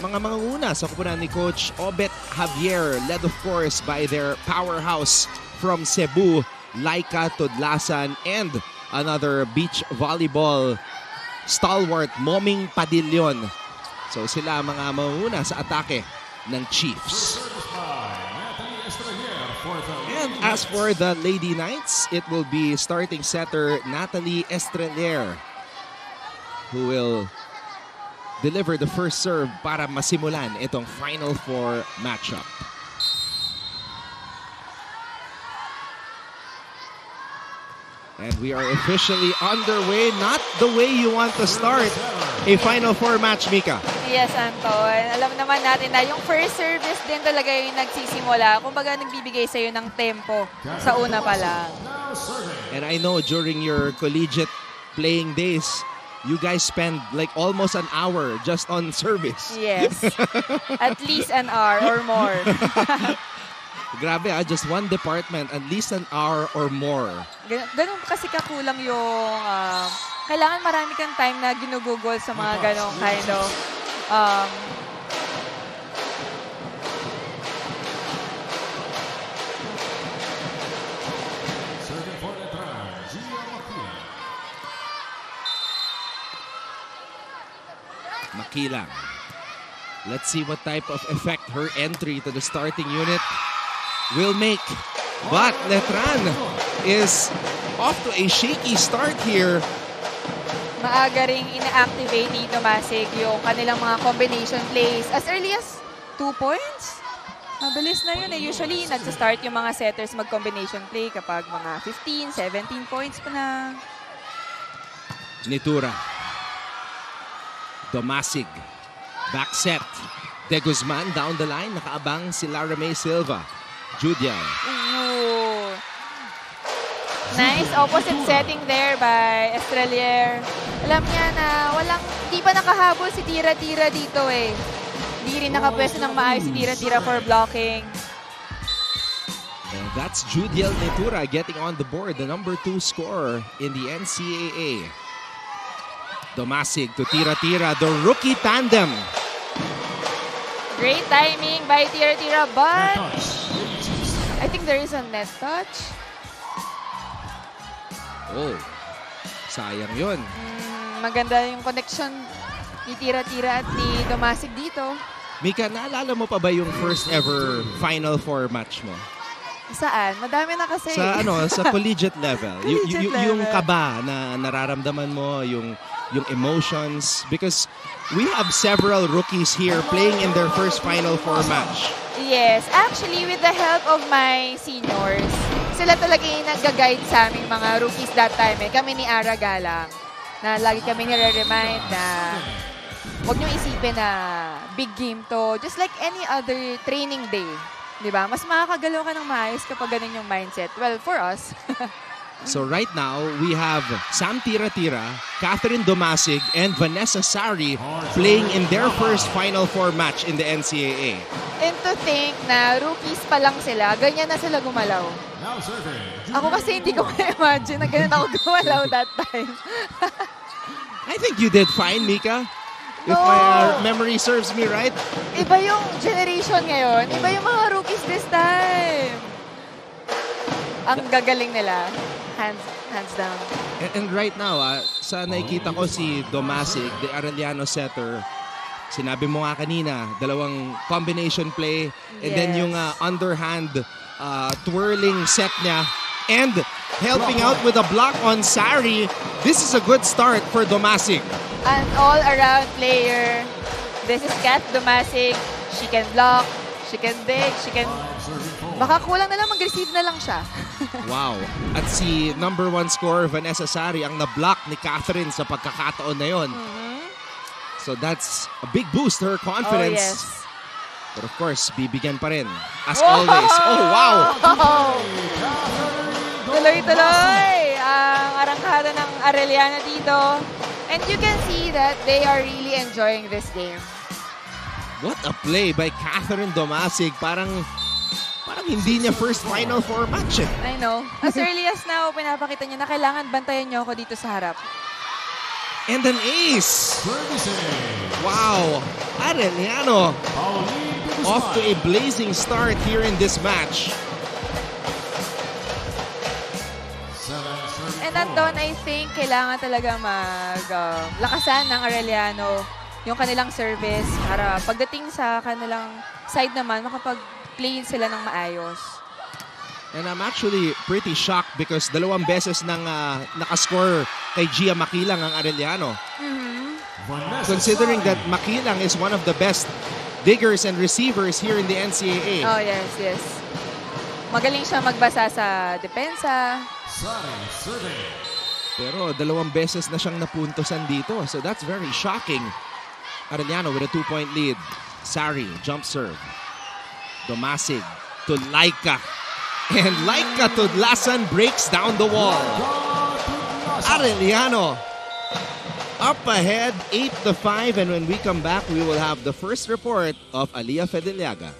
mga mangunguna sa kupunan ni Coach Obet Javier, led of course by their powerhouse from Cebu, Laika Tudlasan, and another beach volleyball stalwart, Moming Padillon. So sila mga mangunguna sa atake ng Chiefs. And as for the Lady Knights, it will be starting setter Natalie Estrelier who will deliver the first serve para masimulan itong Final Four matchup. And we are officially underway. Not the way you want to start a Final Four match, Mika. Yes, Anton. Alam naman natin na yung first service din talaga yung nagsisimula. Kumbaga nagbibigay sa'yo ng tempo sa una pa lang. And I know during your collegiate playing days, you guys spend like almost an hour just on service. Yes. At least an hour or more. Grabe just one department, at least an hour or more. Ganun kasi kakulang yung... kailangan marami kang time na ginugugol sa mga ganong kind of... Makilang. Let's see what type of effect her entry to the starting unit will make. But Letran is off to a shaky start here. Maaga ring ina-activate dito, Masig, yung kanilang mga combination plays. As early as 2 points? Mabilis na yun. Usually, nagsa-start yung mga setters mag-combination play kapag mga 15, 17 points pa na. Nitura. Domasig. Back set. De Guzman down the line. Nakaabang si Lara May Silva. Judial. Ooh. Nice opposite setting there by Estrelier. Alam niya na di pa nakahabol si Tira-Tira dito eh. Di rin nakapwesto ng maayos si Tira-Tira for blocking. And that's Judial Nitura getting on the board. The number 2 scorer in the NCAA. Domasig to Tira-Tira, the rookie tandem. Great timing by Tira-Tira, but I think there is a net touch. Oh, sayang yun. Maganda yung connection ni Tira-Tira at ni Domasig dito. Mika, naalala mo pa ba yung first ever Final Four match mo? Saan? Madami na kasi. Sa collegiate level. Yung kaba na nararamdaman mo, yung emotions, because we have several rookies here playing in their first Final Four match. Yes, actually with the help of my seniors, sila talaga yung nag-guide sa aming mga rookies that time. Kami ni Ara Galang, na lagi kami nire-remind na huwag niyong isipin na big game to, just like any other training day. Diba? Mas makakagalaw ka ng maayos kapag ganun yung mindset. Well, for us. So right now, we have Sam Tira-Tira, Catherine Domasig, and Vanessa Sari playing in their first Final Four match in the NCAA. And to think na rookies pa lang sila, ganyan na sila gumalaw. Ako kasi hindi ko ma-imagine na ganyan ako gumalaw that time. I think you did fine, Mika. If my memory serves me right. Iba yung generation ngayon. Iba yung mga rookies this time. Ang gagaling nila. Hands down. And right now, sa nakikita ko si Domasig, the Arellano setter, sinabi mo nga kanina, dalawang combination play, and then yung underhand twirling set niya, and helping out with a block on Sari. This is a good start for Domasig. An all-around player. This is Kat Domasig. She can block, she can dig, she can... Baka kulang na lang, mag-receive na lang siya. Wow. At si number 1 scorer, Vanessa Sari, ang na-block ni Catherine sa pagkakataon na yon. So that's a big boost to her confidence. Oh, yes. But of course, bibigyan pa rin. As always. Oh, wow! Tuloy-tuloy ang arangkada ng Arellano dito. And you can see that they are really enjoying this game. What a play by Catherine Domasig. Parang hindi niya first Final Four match. I know. As early as now, pinapakita niya na kailangan bantayan niyo ako dito sa harap. And an ace. Wow. Arellano off to a blazing start here in this match. And Anton, I think kailangan talaga lakasan ng Arellano yung kanilang service para pagdating sa kanilang side naman, makapag-play sila ng maayos. And I'm actually pretty shocked because 2 beses nang nakascore kay Gia Makilang ang Arellano. Considering that Makilang is one of the best diggers and receivers here in the NCAA. Oh, yes, yes. Magaling siya magbasa sa depensa. Pero 2 beses na siyang napuntosan dito. So that's very shocking. Arellano with a 2-point lead. Sari, jump serve. Domasig to Laika. And Laika Tudlasan breaks down the wall. Arellano up ahead 8-5, and when we come back, we will have the first report of Aliyah Fedeliaga.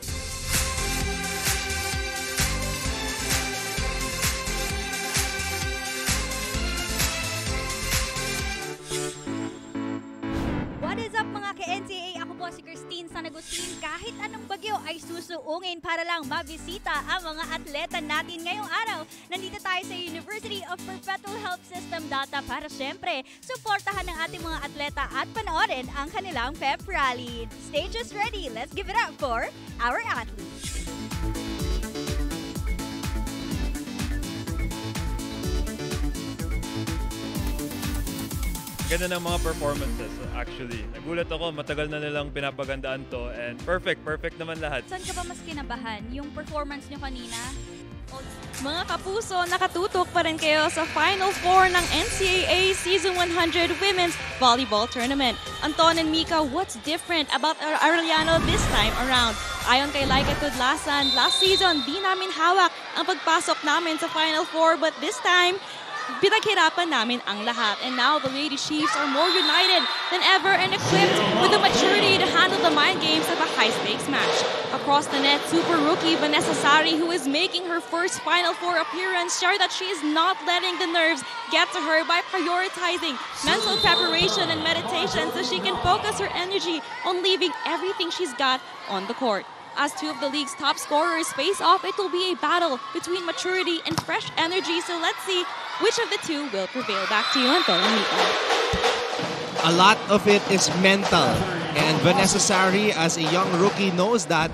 What is up mga ka-NCAA? Ako po si Christine San Agustin. Kahit anong bagyo ay susuungin para lang mabisita ang mga atleta natin ngayong araw. Nandito tayo sa University of Perpetual Health System Data para syempre suportahan ng ating mga atleta at panoorin ang kanilang pep rally. Stage is ready. Let's give it up for our athletes. Ganda ng mga performances actually. Nagulat ako, matagal na nilang pinapagandaan to and perfect naman lahat. Saan ka ba mas kinabahan? Yung performance nyo kanina? Mga kapuso, nakatutok pa rin kayo sa Final Four ng NCAA Season 100 Women's Volleyball Tournament. Anton and Mika, what's different about Arellano this time around? Ayon kay Laika Tudlasan, last season di namin hawak ang pagpasok namin sa Final Four, but this time, pinaghirapan namin ang lahat. And now the Lady Chiefs are more united than ever and equipped with the maturity to handle the mind games of a high-stakes match. Across the net, super rookie Vanessa Sari, who is making her first Final Four appearance, shared that she is not letting the nerves get to her by prioritizing mental preparation and meditation so she can focus her energy on leaving everything she's got on the court. As 2 of the league's top scorers face off, it will be a battle between maturity and fresh energy. So let's see which of the 2 will prevail. Back to you, Anton and Mika. A lot of it is mental. And Vanessa Sari, as a young rookie, knows that.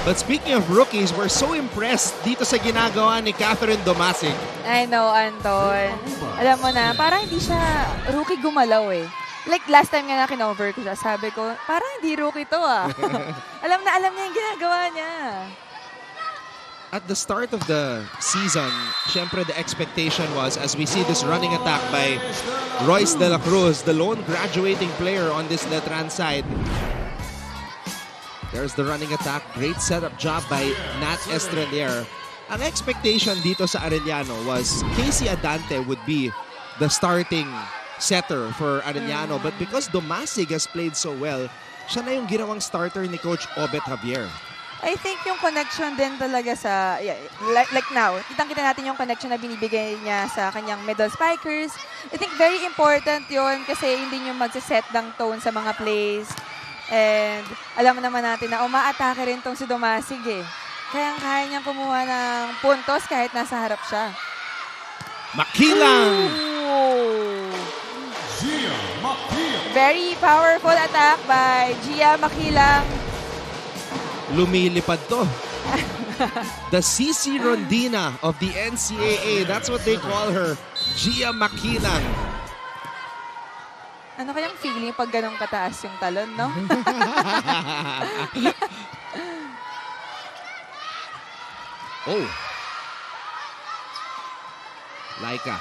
But speaking of rookies, we're so impressed dito sa ginagawa ni Catherine Domasig. I know, Anton. Alam mo na, parang hindi siya rookie gumalaw eh. Like last time nga na kinover ko siya, sabi ko, parang hindi rookie to ah. alam niya yung ginagawa niya. At the start of the season, syempre the expectation was, as we see this running attack by Royce De La Cruz, the lone graduating player on this Letran side. There's the running attack. Great setup job by Nat Estrelier. Ang expectation dito sa Arellano was Casey Adante would be the starting setter for Arellano. But because Domasig has played so well, siya na yung ginawang starter ni Coach Obet Javier. I think yung connection din talaga sa, like now, kitang-kita natin yung connection na binibigay niya sa kanyang middle spikers. I think very important yun kasi hindi nyo magsiset ng tone sa mga plays. And alam naman natin na umaatake rin tong si Domasig eh. Kaya niyang kumuha ng puntos kahit nasa harap siya. Makilang! Very powerful attack by Gia Makilang. Lumilipad to. The CC Rondina of the NCAA. That's what they call her. Gia Makilang. Ano kayang feeling pag ganun kataas yung talon, no? Oh. Laika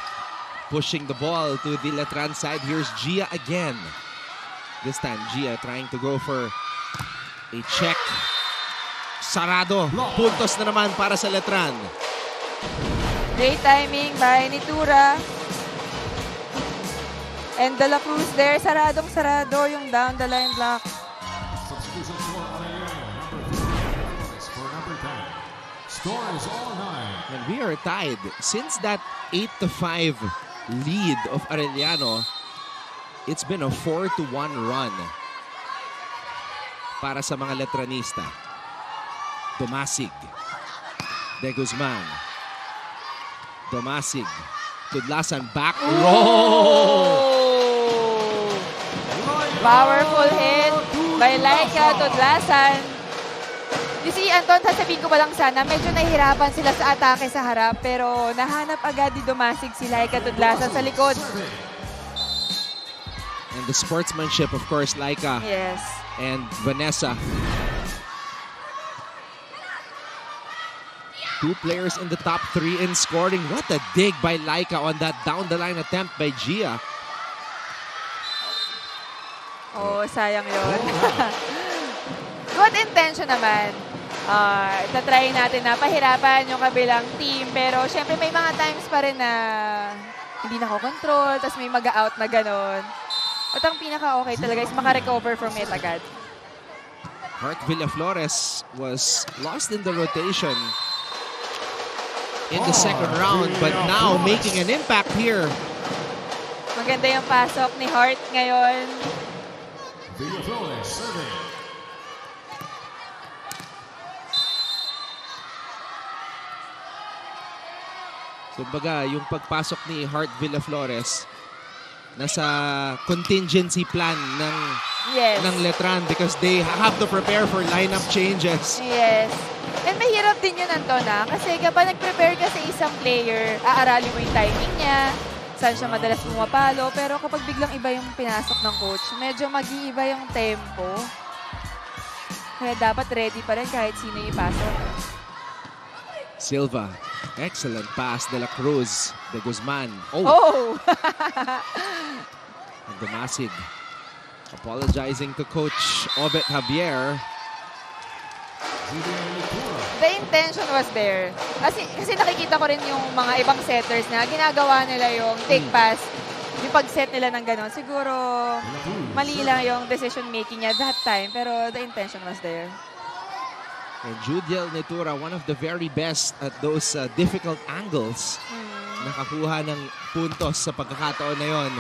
pushing the ball to the Letran side. Here's Gia again. This time, Gia trying to go for a check. Sarado. Puntos na naman para sa Letran. Great timing by Nitura. And De La Cruz there. Saradong-sarado yung down the line block. And we are tied. Since that 8-5 lead of Arellano, It's been a 4-1 run para sa mga Letranista. Domasig. De Guzman. Domasig. Tudlasan. Back row. Powerful hit by Laika Tudlasan. You see, Anton, sasabihin ko pa lang sana, medyo nahihirapan sila sa atake sa harap, pero nahanap agad ni Domasig si Laika Tudlasan sa likod. And the sportsmanship, of course, Laika Yes. and Vanessa. 2 players in the top 3 in scoring. What a dig by Laika on that down-the-line attempt by Gia. Oh, sayang yun. Good intention naman. Itatry natin na pahirapan yung kabilang team. Pero syempre may mga times pa rin na hindi nako-control, tapos may mag-out na ganon. At ang pinaka-okay talaga is maka-recover from it agad. Hart Villaflores was lost in the rotation in the second round, but now making an impact here. Maganda yung pasok ni Hart ngayon. Villaflores serving. Kumbaga, yung pagpasok ni Hart Villaflores nasa contingency plan ng Yes. Letran because they have to prepare for lineup changes. Yes. And mahirap din yun, Anton, kasi kapag nag-prepare ka sa isang player, aaralin mo yung timing niya, saan siya madalas pumapalo, pero kapag biglang iba yung pinasok ng coach, medyo mag-iiba yung tempo. Kaya dapat ready pa rin kahit sino yung ipasok. Silva, excellent pass. De La Cruz, De Guzman. Oh! And Domasig apologizing to Coach Obet Javier. The intention was there. Kasi nakikita ko rin yung mga ibang setters na ginagawa nila yung take pass, yung pag-set nila ng gano'n. Siguro mali lang yung decision making niya that time, pero the intention was there. And Judiel Netura, one of the very best at those difficult angles. Nakakuha ng puntos sa pagkakataon na yon.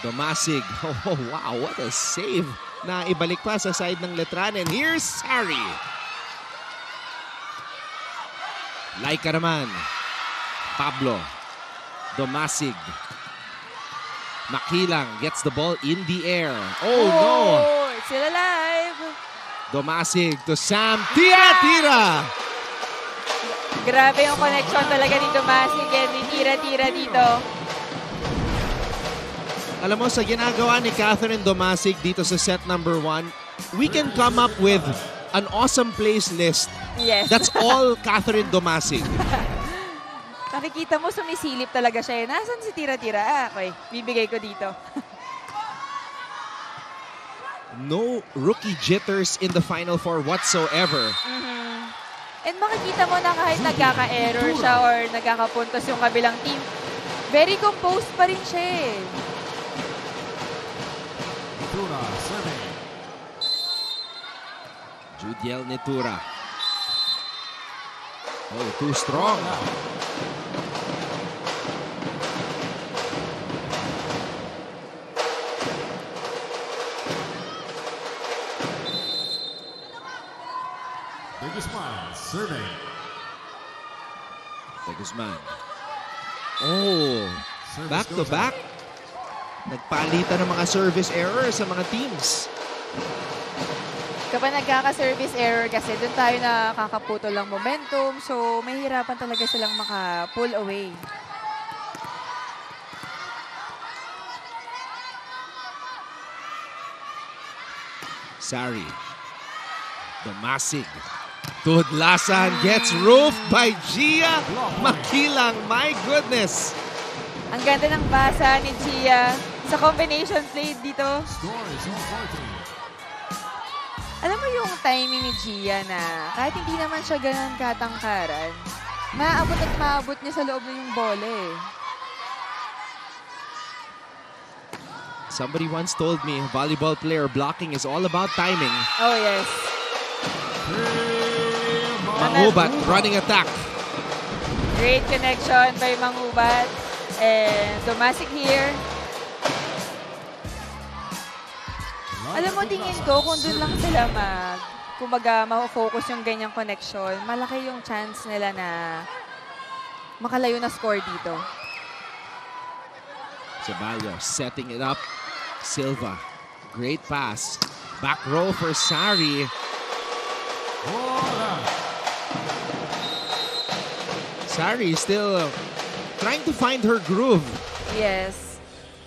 Domasig. Oh, wow, what a save. Na ibalik pa sa side ng Letran. And here's Sari. Laika naman. Pablo. Domasig. Makilang gets the ball in the air. Oh, no. It's still alive. Domasig to Sam. Tira-tira. Grabe yung connection talaga ni Domasig and ni tira-tira dito. Alam mo, sa ginagawa ni Catherine Domasig dito sa set number 1, we can come up with an awesome plays list. Yes. That's all Catherine Domasig. Nakikita mo, sumisilip talaga siya. Nasaan si tira-tira? Okay, bibigay ko dito. No rookie jitters in the Final Four whatsoever. And makikita mo na kahit nagkaka-error siya or nagkakapuntos yung kabilang team, very composed pa rin siya eh. Netura serving. Judiel Netura. Oh, too strong. De Guzman serving. De Guzman. Oh, back to back. Nagpalitan ng mga service error sa mga teams. Kapag nagkaka-service error kasi, doon tayo nakakaputol ng momentum. So, mahirapan talaga silang maka-pull away. Sari. Domasig. Tudlasan gets roofed by Gia Makilang. My goodness. Ang ganda ng basa ni Gia sa combination play dito. Score is 140. Alam mo yung timing ni Gia na kahit hindi naman siya ganun katangkaran, maabot at maabot niya sa loob na yung bola eh. Somebody once told me volleyball player blocking is all about timing. Oh yes. Mangubat running attack. Great connection by Mangubat. And Domasig here. Alam mo, tingin ko, kung doon lang sila kumbaga, ma-focus yung ganyang connection, malaki yung chance nila na makalayo na score dito. Ceballos setting it up. Silva, great pass. Back row for Sari. Sari still trying to find her groove. Yes.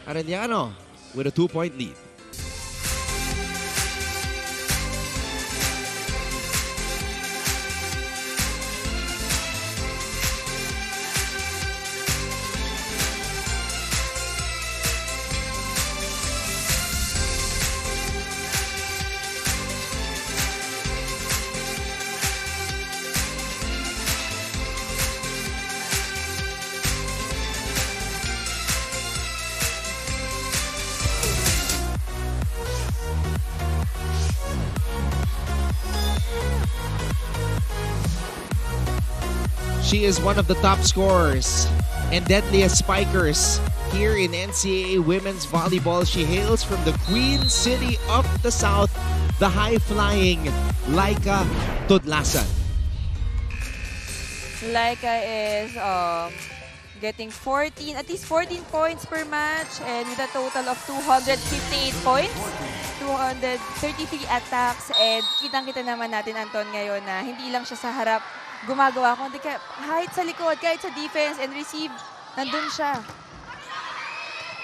Arellano with a 2-point lead. She is one of the top scorers and deadliest spikers here in NCAA Women's Volleyball. She hails from the Queen City of the South, the high-flying Laika Tudlasan. Laika is getting at least 14 points per match, and with a total of 258 points, 233 attacks, and kitang-kita naman natin, Anton, ngayon na hindi lang siya sa harap gumagawa, kundi kahit sa likod, kahit sa defense and receive, nandun siya.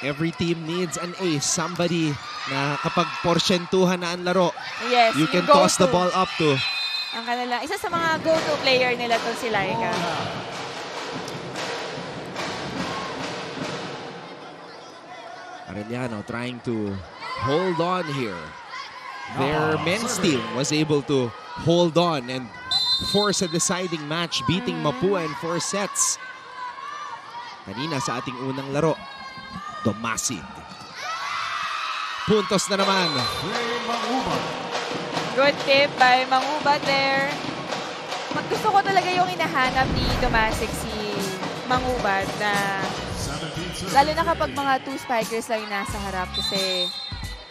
Every team needs an ace, somebody na kapag porsyentuhan na ang laro, yes, you can toss the ball up to. Ang kanila, isa sa mga go-to player nila to si Laika. Arellano trying to hold on here. Their men's team was able to hold on and force a deciding match, beating Mapua in 4 sets. Kanina sa ating unang laro, Domasig. Puntos na naman. Good tip by Mangubat there. Gusto ko talaga yung hinahanap ni Domasig si Mangubat na lalo na kapag mga 2 spikers lang yung nasa harap kasi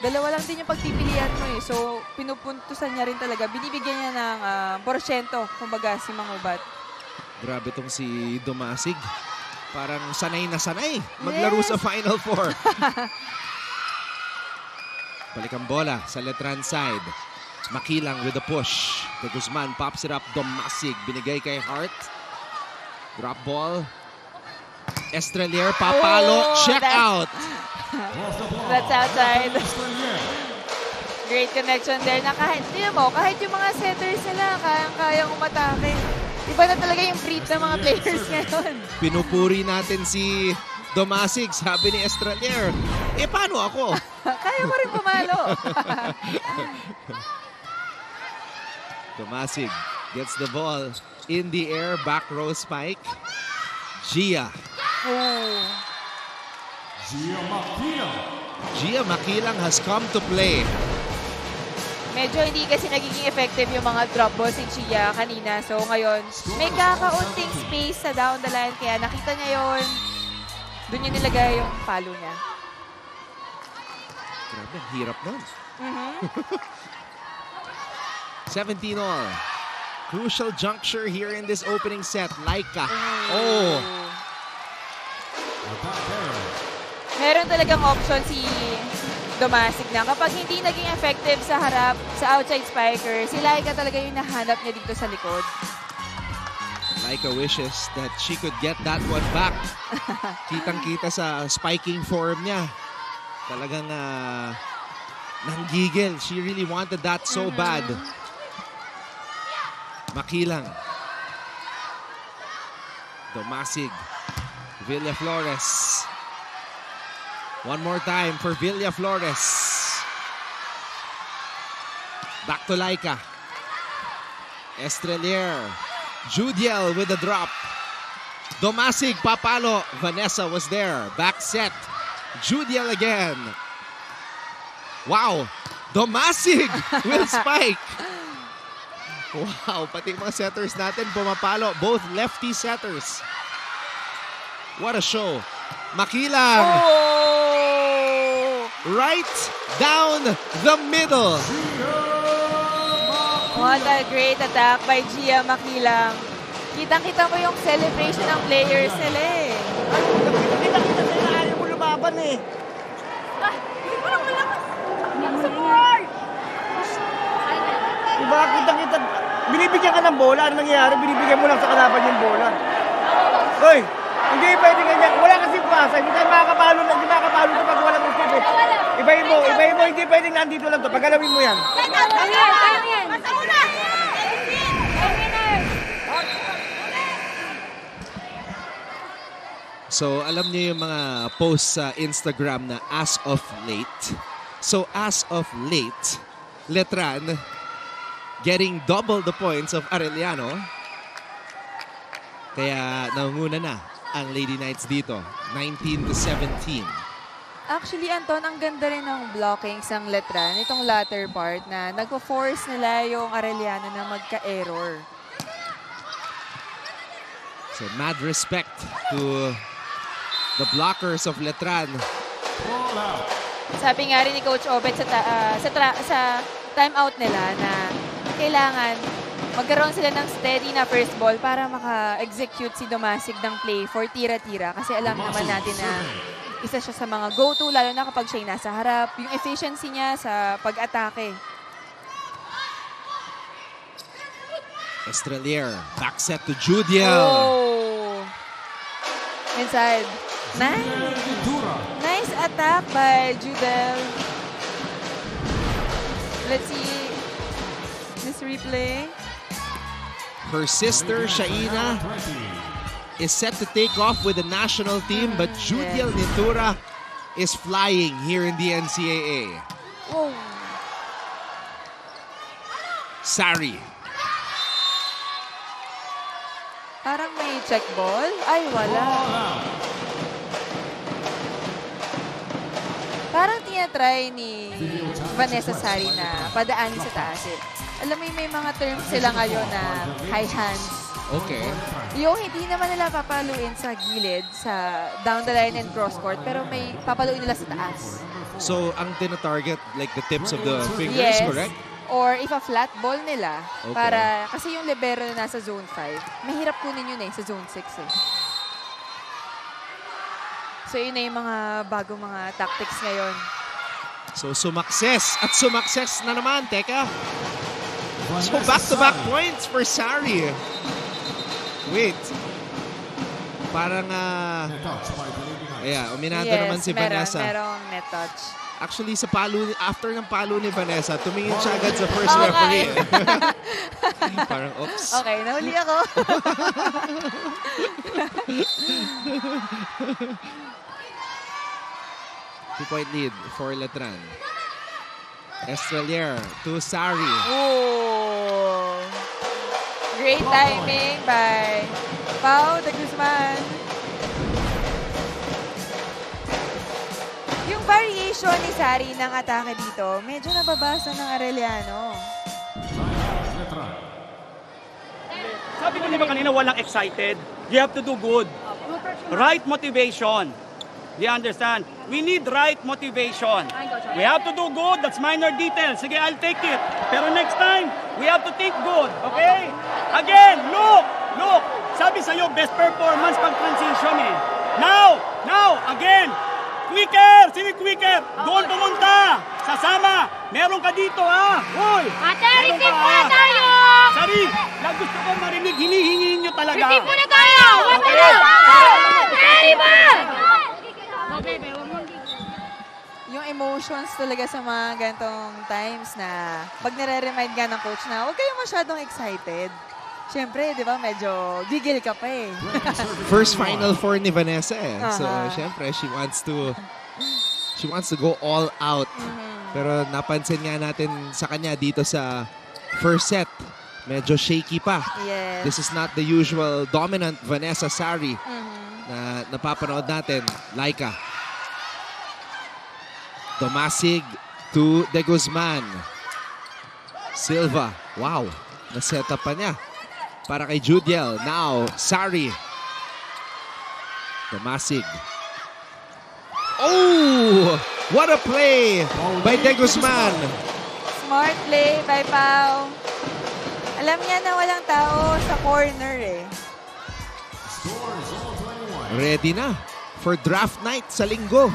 dalawa lang din yung pagpipilian mo eh. So, pinupuntusan niya rin talaga. Binibigyan niya ng porsyento, kumbaga, si Mangubat. Grabe tong si Domasig. Parang sanay na sanay maglaro sa Final Four. Balik ang bola sa left-hand side. Makilang with the push. De Guzman pops it up. Domasig binigay kay Hart. Drop ball. Estrelier, papalo, check out. That's outside. Great connection there na kahit yung mga setters nila, kayang umatake. Iba na talaga yung breed ng mga players ngayon. Pinupuri natin si Domasig, sabi ni Estrelier. Eh, paano ako? Kaya mo rin pumalo. Domasig gets the ball in the air, back row spike. Gia. Gia Makilang has come to play. Medyo hindi kasi nagiging effective yung mga drop balls ni Gia kanina. So ngayon, may kakaunting space sa down the line. Kaya nakita niya yun. Doon niya nilagay yung palo niya. Grabe, hirap nun. 17 all. Crucial juncture here in this opening set. Laika. Oh. Meron talagang option si Domasig na kapag hindi naging effective sa harap, sa outside spiker, si Laika talaga yung nahanap niya dito sa likod. Laika wishes that she could get that one back. Kitang-kita sa spiking form niya. Talagang nanggigil. She really wanted that so bad. Makilang. Domasig. Villaflores. One more time for Villaflores. Back to Laika. Estrelier. Judiel with the drop. Domasig, papalo. Vanessa was there. Back set. Judiel again. Wow. Domasig will spike. Wow, pati mga setters natin pumapalo. Both lefty setters. What a show. Makilang. Oh! right down the middle. What a great attack by Gia Makilang. Kitang-kita mo yung celebration ng players nila eh. Kita-kita sa'yo na ayaw mo lumaban eh. Diba, kita-kita. Binibigyan ka ng bola. Ano nangyayari? Binibigyan mo lang sa kalaban yung bola. Hoy, hindi pwede ganyan. Wala kasi pasa. Hindi tayo makakapalo na. Hindi makakapalo na pag walang resip eh. Ibahin mo. Hindi pwedeng nandito lang to. Paggalawin mo yan. So, alam niyo yung mga posts sa Instagram na as of late. So, as of late, Letran getting double the points of Arellano. Kaya nangunguna na ang Lady Knights dito. 19-17. Actually, Anton, ang ganda rin ng blocking ng Letran. Itong latter part na nagpo-force nila yung Arellano na magka-error. So, mad respect to the blockers of Letran. Sabi nga rin ni Coach Obet sa timeout nila na kailangan magkaroon sila ng steady na first ball para maka-execute si Domasic ng play for tira-tira. Kasi alam naman natin na isa siya sa mga go-to, lalo na kapag siya'y nasa harap. Yung efficiency niya sa pag-atake. Estrelier, back set to Judiel. Oh! Inside. Nice! Nice attack by Judel. Let's see this replay. Her sister, Shaina, is set to take off with the national team, but Judiel Nitura is flying here in the NCAA. Oh! Sari. Parang may check ball. Ay, wala. Parang tinatry ni Vanessa Sari na padaanin sa taas eh. Alam mo, may mga terms sila ngayon na high hands. Okay. Yung hindi naman nila papaluin sa gilid, sa down the line and cross court, pero may papaluin nila sa taas. So, ang tina-target, like the tips of the fingers, Yes. correct? Or if a flat ball nila, Okay. para, kasi yung libero na nasa zone 5, mahirap kunin yun eh, sa zone 6 eh. So yun na yung mga bagong mga tactics ngayon. So, sumakses. At sumakses na naman. Teka. So, back-to-back points for Sari. Wait. Parang, uminado naman si Vanessa. Merong net touch. Actually, sa after ng palo ni Vanessa, tumingin siya agad sa first Okay. referee. Parang, oops. Okay, nahuli ako. Two-point lead for Letran. Estrelier to Sari. Oh. Great timing by Pau de Guzman. Yung variation ni Sari ng atake dito, medyo nababasa ng Arellano. Sabi ko ba kanina walang excited? You have to do good. Right motivation. Do you understand? We need right motivation. We have to do good. That's minor details. Sige, I'll take it. Pero next time, we have to think good. Okay? Again, look! Sabi sa'yo, best performance pag transition eh. Now, again. Quicker! Sige, quicker! Doon pumunta! Sasama! Meron ka dito, ha? Uy! Ate, Meron receive ka, muna ha? tayo! Sari, gusto ko marinig, hinihingi nyo talaga. Receive muna tayo! Okay. Ready ba? Yung emotions talaga sa mga gantong times na pag nare-remind ka ng coach na huwag kayong masyadong excited. Siyempre, di ba, medyo gigil ka pa eh. First Final Four ni Vanessa eh. So, Aha. syempre, she wants to go all out. Pero napansin nga natin sa kanya dito sa first set, medyo shaky pa. Yes. This is not the usual dominant Vanessa Sari na napapanood natin. Laika. Domasic to De Guzman. Silva. Wow. Naset-up pa niya. Para kay Judiel. Now, Sari. Domasic. Oh! What a play by De Guzman. Smart play by Pau. Alam niya na walang tao sa corner eh. Score is all 21. Ready na for draft night sa linggo.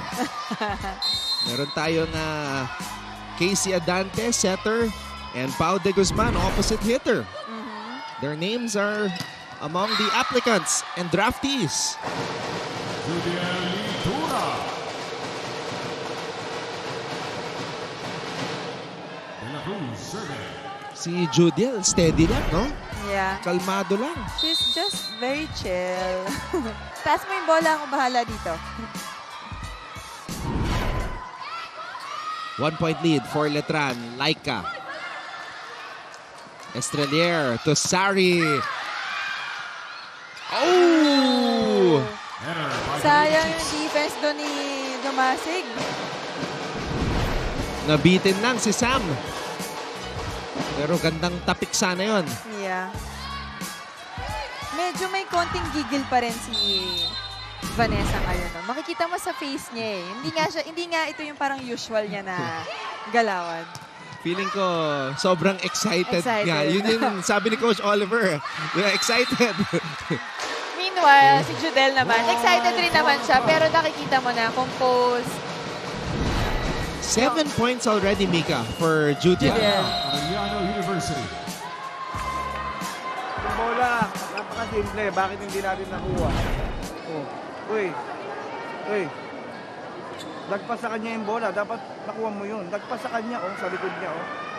Meron tayong Casey Adante, setter, and Pau De Guzman, opposite hitter. Their names are among the applicants and draftees. Judiel Litura. De La Cruz serving. Si Judiel, steady lang, no? Yeah. Kalmado lang. She's just very chill. Pass mo yung bola, ako bahala dito. 1-point lead for Letran. Laika. Estrelier to Sari. Oh! Header by Sayang yung defense doon ni Domasig. Nabitin lang si Sam. Pero gandang tapik sana yon. Yeah. Medyo may konting gigil pa rin si Vanessa ngayon. No? Makikita mo sa face niya eh. Hindi nga ito yung parang usual niya na galawan. Feeling ko sobrang excited nga. Excited. Yun yung sabi ni Coach Oliver. Yeah, excited. Meanwhile, si Judel naman, excited rin naman siya. Pero nakikita mo na, composed. 7 points already, Mika, for Judiel. Arellano University. Yung bola, napaka-simple. Bakit hindi natin nakuha? Oh. Uy. Lagpas sa kanya yung bola. Dapat nakuha mo yun. Lagpas sa kanya, sa likod niya,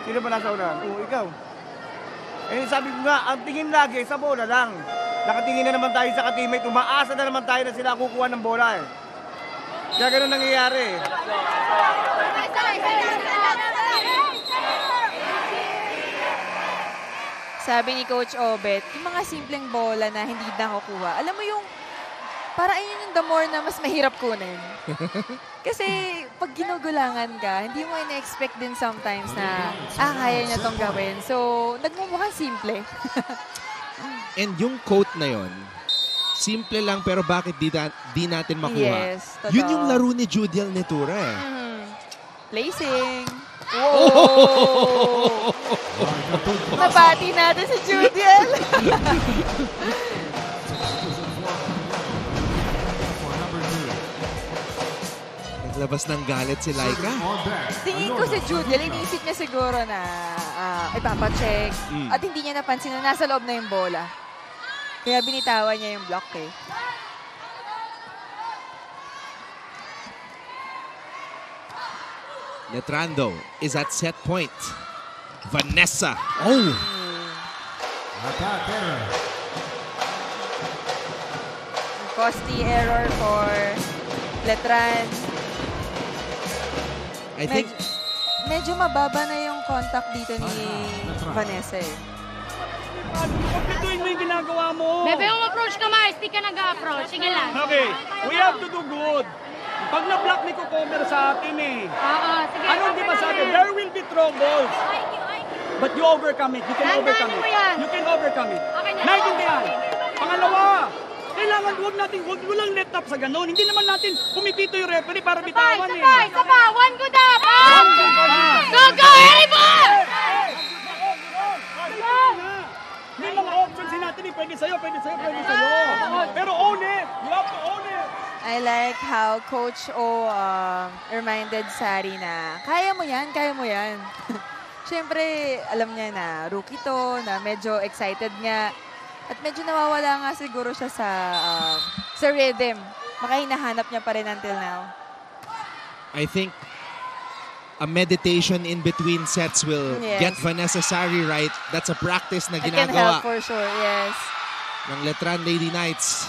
Sino ba nasa unahan? Ikaw. Eh, sabi ko nga, ang tingin lagi sa bola lang. Nakatingin na naman tayo sa ka-teammate. Umaasa na naman tayo na sila kukuha ng bola, Kaya ganun nangyayari, Sabi ni Coach Obet, yung mga simpleng bola na hindi nakukuha. Alam mo yung, para ayun yung the more na mas mahirap kunin. Kasi pag ginugulangan ka, hindi mo ina-expect din sometimes na, kaya niya tong gawin. So, nagmumukhang simple. And yung quote na yon, simple lang pero bakit di natin makuha? Yes, totoo. Yun yung laro ni Judiel Netura eh. Placing. Whoa! Nabati natin si Judiel. Naglabas ng galit si Laika. Tingin ko si Judiel, iniisip niya siguro na ipapacheck. At hindi niya napansin na nasa loob na yung bola. Kaya binitawan niya yung block eh. Letrando is at set point. Vanessa. Oh! Attack error. Costly error for Letran. I think Medyo mababa na yung contact dito ni Vanessa eh. Pagpituin mo yung ginagawa mo. Bebe, approach ka, Mars. Di ka nag-approach. Sige lang. Okay, we have to do good. Pag na-block ni Kukomer sa atin Oo, sige. Ano di ba sabi? There will be troubles. But you overcome it. You can overcome it. You can overcome it. Naintindihan. Pangalawa, kailangan huwag mo lang let up sa ganun. Hindi naman natin pumipito yung referee para bitawan Sabay. One good up. One good up. Go, Haribon! May mga options natin pwede sa'yo. Pero own it. You have to own it. I like how Coach O reminded Sari na kaya mo yan. Siyempre, alam niya na rookie to, na medyo excited nga. At medyo nawawala nga siguro siya sa rhythm. Makahinahanap niya pa rin until now. I think a meditation in between sets will get Vanessa Sari right. That's a practice na It can ginagawa help for sure, yes. ng Letran Lady Knights.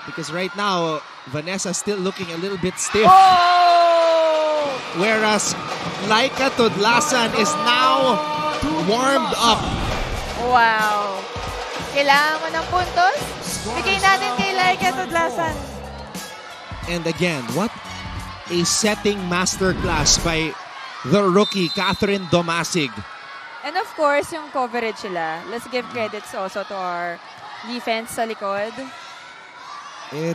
Because right now, Vanessa's still looking a little bit stiff. Oh! Whereas Laika Tudlasan is now warmed up. Wow. Kailangan mo ng puntos? Bigay natin kay Laika Tudlasan. And again, what a setting masterclass by the rookie, Catherine Domasig. And of course, yung coverage sila. Let's give credits also to our defense sa likod.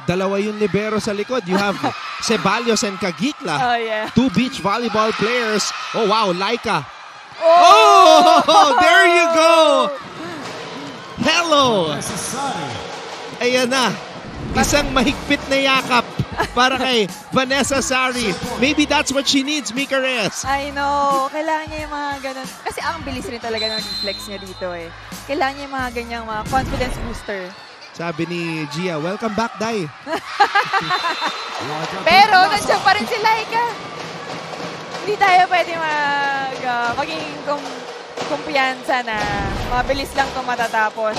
Dalawa yung libero sa likod. You have Ceballos and Cagicla. Oh, yeah. 2 beach volleyball players. Oh, wow. Laika. Oh, there you go. Hello. Ayan na. Isang mahigpit na yakap para kay Vanessa Sari. Maybe that's what she needs, Mika Reyes. I know. Kailangan niya yung mga ganun. Kasi ang bilis rin talaga ng reflex niya dito eh. Kailangan niya yung mga ganyang mga confidence booster. Sabi ni Gia, welcome back, Dai. Pero nandiyan pa rin si Laika. Hindi tayo pwede maging kumpiyansa na mabilis lang ito matatapos.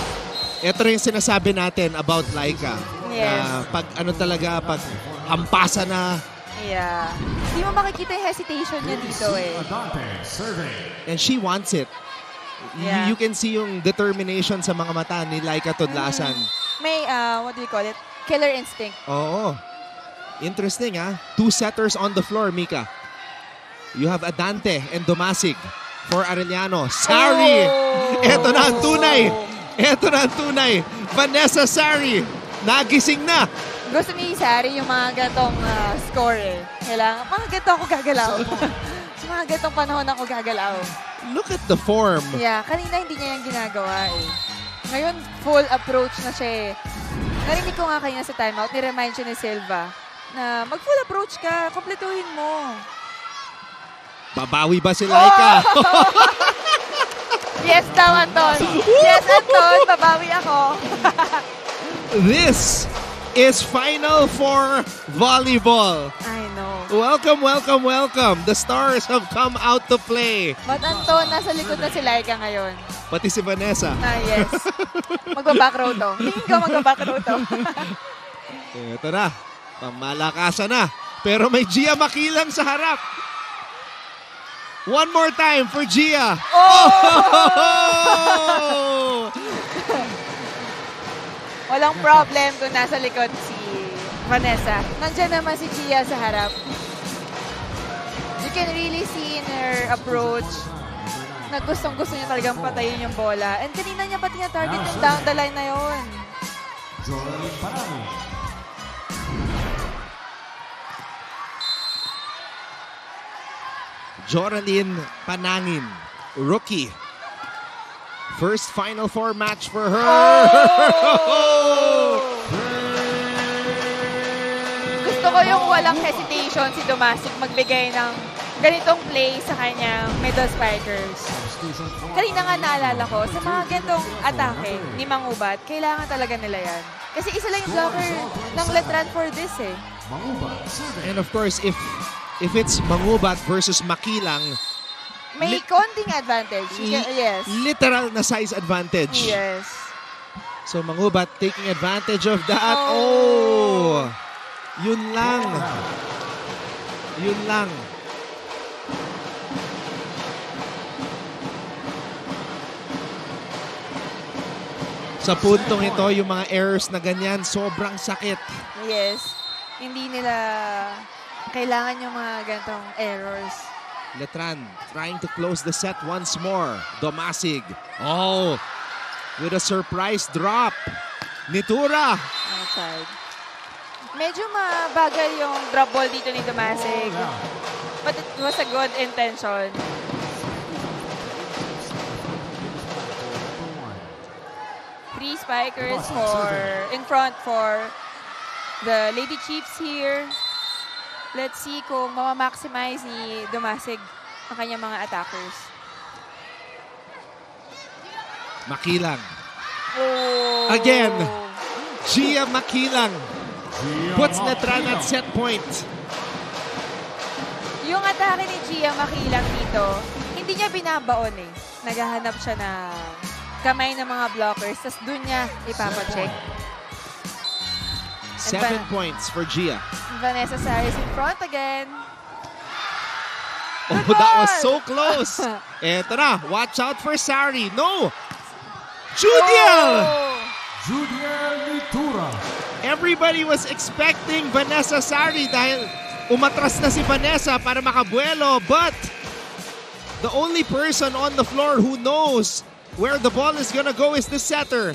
Ito rin yung sinasabi natin about Laika. Yes. Na pag hampasa na. Yeah. Hindi mo makikita yung hesitation niya dito eh. And she wants it. Yeah. You can see yung determination sa mga mata ni Laika Tudlasan. May, what do you call it? Killer instinct. Oo. Interesting, ha? 2 setters on the floor, Mika. You have Adante and Domasig for Arellano. Sari! Ito na ang tunay! Ito na ang tunay! Vanessa Sari! Nagising na! Gusto ni Sari yung mga gatong score eh. Kailangan, mga gato ako gagalaw. Sa mga gatong panahon ako gagalaw. Look at the form. Yeah, kanina hindi niya yung ginagawa eh. Ngayon, full approach na siya eh. Narinig ko nga kanina sa timeout, ni-remind siya ni Silva na mag-full approach ka, kompletuhin mo. Babawi ba si Laika? Oh! Yes daw, Anton. Yes, Anton, babawi ako. This is Final Four Volleyball. I know. Welcome, welcome, welcome. The stars have come out to play. But Anton, nasa likod na si Laika ngayon. Pati si Vanessa. Yes. Magbaback row to. Tingin ko magbaback row to. Ito na. Pamalakasan na. Pero may Gia Makilang sa harap. One more time for Gia. Oh! Walang problem kung nasa likod si Vanessa. Nandiyan naman si Gia sa harap. You can really see in her approach na gustong-gusto niya talagang patayin yung bola. And kanina niya pati niya target yung down the line na yun. Joraline Panangin, rookie. First Final Four match for her. Oh! Gusto ko yung walang hesitation si Domasig magbigay ng ganitong play sa kanyang middle spikers. Kanina nga naalala ko, sa mga ganitong atake ni Mangubat, kailangan talaga nila yan. Kasi isa lang yung blocker ng Letran for this eh. And of course, if it's Mangubat versus Makilang, may konting advantage. Yes. Literal na size advantage. Yes. So Mangubat taking advantage of that. Oh! Yun lang. Yun lang. Sa puntong ito, yung mga errors na ganyan, sobrang sakit. Yes. Hindi nila kailangan yung mga ganitong errors. Letran trying to close the set once more. Domasig. Oh, with a surprise drop. Nitura. Outside. Medyo mabagal yung drop ball dito ni Domasig. But it was a good intention. Three spikers in front for the Lady Chiefs here. Let's see kung mama-maximize ni Domasig ang kanyang mga attackers. Makilang. Oh. Again, Gia Makilang puts Letran at set point. Yung atake ni Gia Makilang dito, hindi niya binabaon eh. Naghahanap siya na kamay ng mga blockers, tas dun niya ipapacheck. 7 points for Gia. Vanessa Sari in front again. Oh, that was so close. Eto na, watch out for Sari. No! Judiel! Oh. Judiel Nitura. Everybody was expecting Vanessa Sari dahil umatras na si Vanessa para makabuelo, but the only person on the floor who knows where the ball is gonna go is the setter,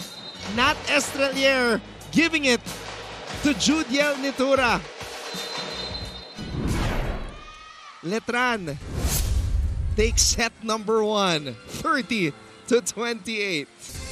Nat Estrelier, giving it to Judiel Nitura. Letran takes set number 1, 30-28.